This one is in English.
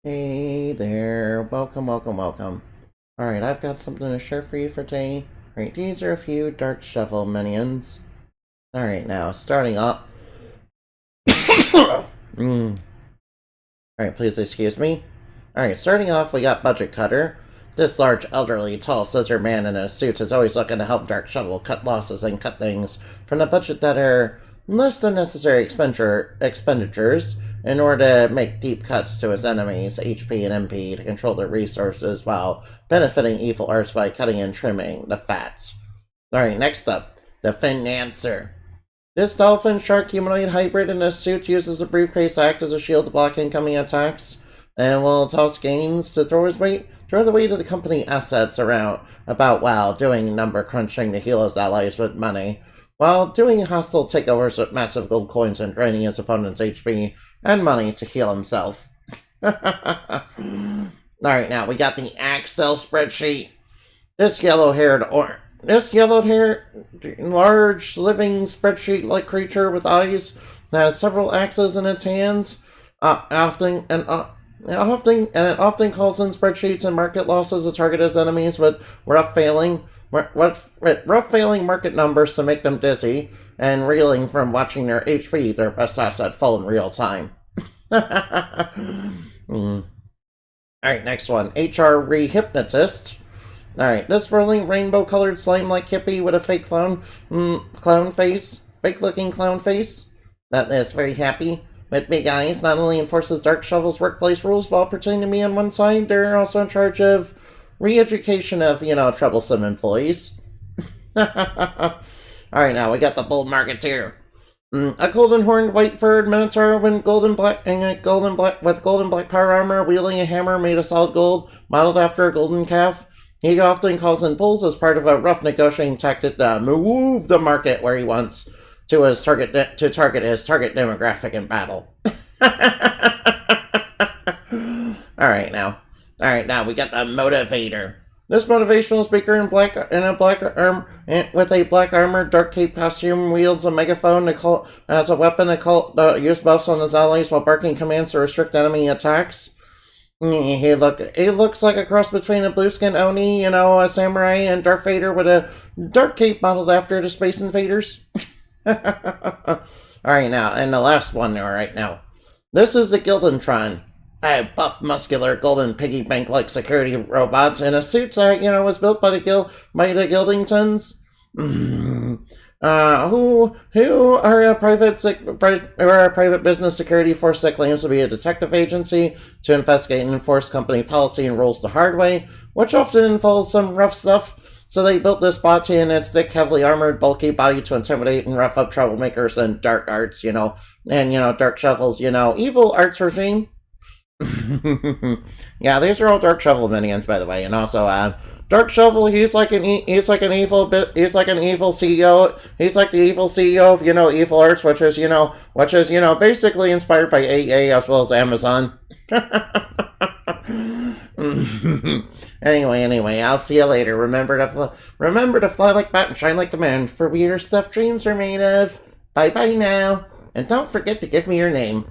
Hey there, welcome, welcome, welcome. Alright, I've got something to share for you for today. Alright, these are a few Dark Shovel minions. Alright, now, starting up. Alright, please excuse me. Alright, starting off, we got Budget Cutter. This large, elderly, tall scissor man in a suit is always looking to help Dark Shovel cut losses and cut things from the budget that are less than necessary expenditures in order to make deep cuts to his enemies' HP and MP to control their resources while benefiting evil arts by cutting and trimming the fats. Alright, next up, the Financer. This dolphin shark humanoid hybrid in a suit uses a briefcase to act as a shield to block incoming attacks, and will toss gains to throw the weight of the company assets around about while doing number crunching to heal his allies with money, while doing hostile takeovers with massive gold coins and draining his opponent's HP and money to heal himself. Alright, now we got the Excel spreadsheet. This yellow-haired, large, living spreadsheet-like creature with eyes that has several axes in its hands, often calls in spreadsheets and market losses to target his enemies with rough failing market numbers to make them dizzy and reeling from watching their HP, their best asset, fall in real time. Alright, next one. HR Rehypnotist. Alright, this whirling rainbow-colored slime-like hippie with a fake fake-looking clown face, that is very happy with big eyes, not only enforces Dark Shovel's workplace rules while pretending to be on one side, they're also in charge of re-education of, troublesome employees. Alright, now we got the Bull Marketeer. A golden-horned, white-furred minotaur with golden black power armor, wielding a hammer made of solid gold, modeled after a golden calf. He often calls in bulls as part of a rough negotiating tactic to move the market where he wants to target his target demographic in battle. Alright, now we got the Motivator. This motivational speaker with a black armored dark cape costume wields a megaphone as a weapon to use buffs on his allies while barking commands to restrict enemy attacks. He looks like a cross between a blue-skinned Oni, a samurai, and Darth Vader with a dark cape modeled after the Space Invaders. Alright, now, and the last one right now. This is the Gildentron. A buff, muscular, golden piggy bank-like security robot in a suit that, was built by the Gildingtons. Who are a private business security force that claims to be a detective agency to investigate and enforce company policy and rules the hard way, which often involves some rough stuff. So they built this bot in its thick, heavily armored, bulky body to intimidate and rough up troublemakers and dark arts, and Dark Shovel's, evil arts regime. Yeah, these are all Dark Shovel minions, by the way, and also, Dark Shovel, he's like an evil CEO. He's like the evil CEO of, evil arts, which is basically inspired by AA as well as Amazon. Anyway, I'll see you later. Remember to fly like bat and shine like the man, for weirder stuff dreams are made of. Bye now, and don't forget to give me your name.